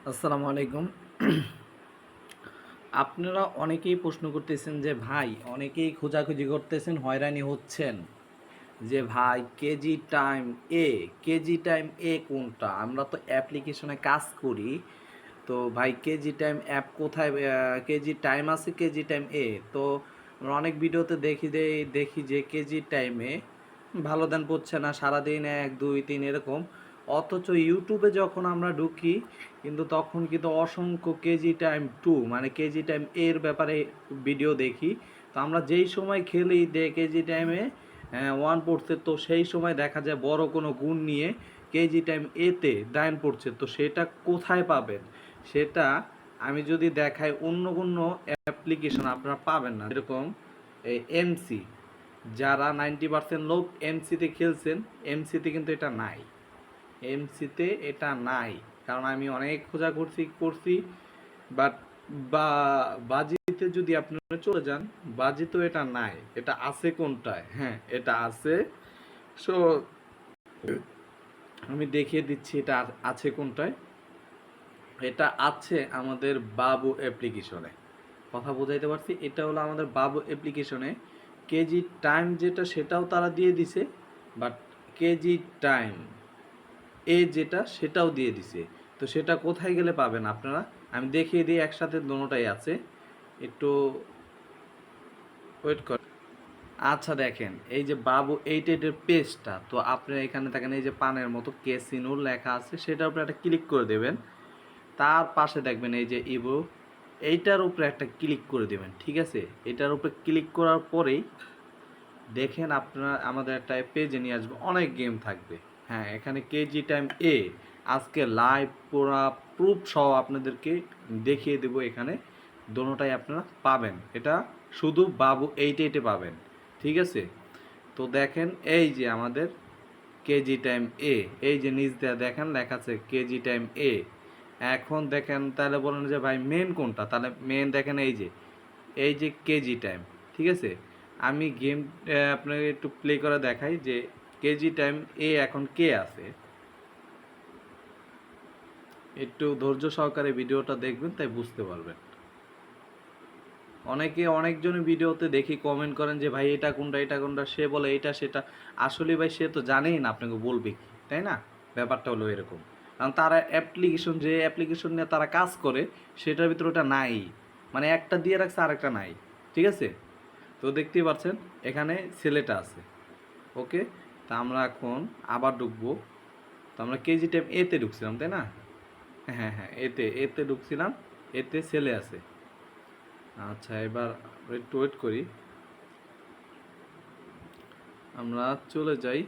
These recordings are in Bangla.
আসসালামু আলাইকুম। আপনারা অনেকেই প্রশ্ন করতেছেন যে ভাই, অনেকেই খোঁজাখুঁজি করতেছেন, হয়রানি হচ্ছেন যে ভাই কেজি টাইম এ কোনটা? আমরা তো অ্যাপ্লিকেশনে কাজ করি, তো ভাই কেজি টাইম অ্যাপ কোথায়? কেজি টাইম আছে, কেজি টাইম এ তো আমরা অনেক ভিডিওতে দেখি যে কেজি টাইমে ভালো দেন পড়ছে না, সারাদিন 1 2 3 এরকম। অথচ ইউটিউবে যখন আমরা ঢুকি কিন্তু তখন কিন্তু অসংখ্য কেজি টাইম টু মানে কেজি টাইম এর ব্যাপারে ভিডিও দেখি। তো আমরা যেই সময় খেলি কেজি টাইমে ওয়ান পড়ছে, তো সেই সময় দেখা যায় বড় কোনো গুণ নিয়ে কেজি টাইম এতে দাইন পড়ছে। তো সেটা কোথায় পাবেন? সেটা আমি যদি দেখাই, অন্য কোনো অ্যাপ্লিকেশন আপনারা পাবেন না। এরকম এই এমসি, যারা 90% লোক এমসিতে খেলছেন, এমসিতে কিন্তু এটা নাই। এমসিতে এটা নাই, কারণ আমি অনেক খোঁজা করছি বাট বা বাজিতে যদি আপনারা চলে যান, বাজিতেও এটা নাই। এটা আছে কোনটায়? হ্যাঁ, এটা আছে। সো আমি দেখিয়ে দিচ্ছি এটা আছে কোনটায়। এটা আছে আমাদের বাবু অ্যাপ্লিকেশনে। কথা বোঝাইতে পারছি? এটা হলো আমাদের বাবু অ্যাপ্লিকেশনে। কেজি টাইম যেটা সেটাও তারা দিয়ে দিছে, বাট কেজি টাইম যেটা সেটাও দিয়ে দিছে। তো সেটা কোথায় গেলে পাবেন আপনারা? আমি দেখিয়ে দিই, একসাথে দোনোটাই আছে। একটু ওয়েট কর। আচ্ছা দেখেন, এই যে বাবু 88 এর পেজটা, তো আপনি এখানে দেখেন এই যে পানের মতো কেসিনো লেখা আছে, সেটার উপরে একটা ক্লিক করে দেবেন। তার পাশে দেখবেন এই যে ইবো, এইটার উপরে একটা ক্লিক করে দেবেন। ঠিক আছে, এটার উপরে ক্লিক করার পরেই দেখেন আপনারা আমাদের একটা পেজে নিয়ে আসবে, অনেক গেম থাকবে। হ্যাঁ, এখানে কেজি টাইম আজকে লাইভ পুরা প্রুফ সহ আপনাদেরকে দেখিয়ে দেব। এখানে দোনোটাই আপনারা পাবেন, এটা শুধু বাবু 88 পাবেন। ঠিক আছে, তো দেখেন এই যে আমাদের কেজি টাইম এই যে নিচ দেওয়া দেখেন লেখা আছে কেজি টাইম এখন দেখেন, তাহলে বলেন যে ভাই মেন কোনটা? তাহলে মেন দেখেন এই যে কেজি টাইম। ঠিক আছে, আমি গেম আপনাকে একটু প্লে করে দেখাই যে কেজি টাইম এখন কে আছে। একটু ধৈর্য সহকারে ভিডিওটা দেখবেন, তাই বুঝতে পারবেন। অনেকজনের ভিডিওতে দেখি কমেন্ট করেন যে ভাই এটা কোনটা, এটা কোনটা, সে বলে এটা সেটা। আসলে ভাই সে তো জানেই না আপনাকে বলবে কি, তাই না? ব্যাপারটা হলো এরকম, কারণ তারা যে অ্যাপ্লিকেশন নিয়ে তারা কাজ করে সেটার ভিতরে ওটা নাই, মানে একটা দিয়ে রাখছে আর একটা নাই। ঠিক আছে, তো দেখতেই পাচ্ছেন এখানে ছেলেটা আছে। ওকে, তা আমরা এখন আবার ঢুকবো। তো আমরা কেজি টাইম তে ঢুকছিলাম, তাই না? হ্যাঁ হ্যাঁ, এতে ঢুকছিলাম, এতে ছেলে আছে। আচ্ছা, এবার একটু ওয়েট করি, আমরা চলে যাই।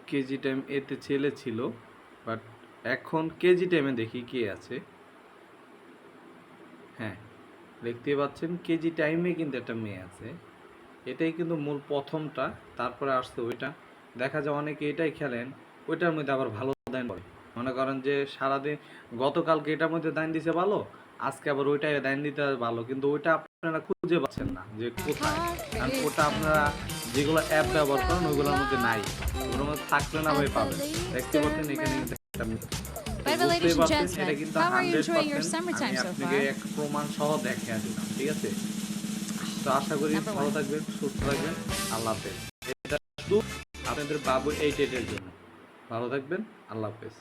কেজি টাইম এতে ছেলে ছিল, বাট এখন কেজি টাইমে দেখি কে আছে। হ্যাঁ, দেখতে পাচ্ছেন কেজি টাইমে কিন্তু একটা মেয়ে আছে। এটাই কিন্তু মূল প্রথমটা, তারপরে আসছে ওইটা। দেখা যায় অনেকে এটাই খেলেন, ওইটার মধ্যে আবার ভালো দান পড়ে। মনে করেন যে সারাদিন গতকালকে এটার মধ্যে দান দিছে ভালো, আজকে আবার ওইটাই দান দিতে ভালো, কিন্তু ওইটা আপনারা খুঁজে পাচ্ছেন না যে কোথায়। কারণ ওটা আপনারা যেগুলো অ্যাপ ব্যবহার করেন ওইগুলোর মধ্যে নাই, ওগুলোর মধ্যে থাকলে না ভাই পাবেন। দেখতে পাচ্ছেন এখানে কিন্তু একটা By the way, বুঝতেই ladies and পারছেন, এটা gentlemen, কিন্তু how are you enjoying your 100% আমি summertime so আপনাকে far? এক প্রমাণ সহ দেখিয়ে দিলাম। ঠিক আছে, তো আশা করি Number ভালো one. থাকবেন, সুস্থ থাকবেন। আল্লাহ হাফেজ। এটা শুধু আপনাদের বাবু 88 এর জন্য। ভালো থাকবেন, আল্লাহ হাফেজ।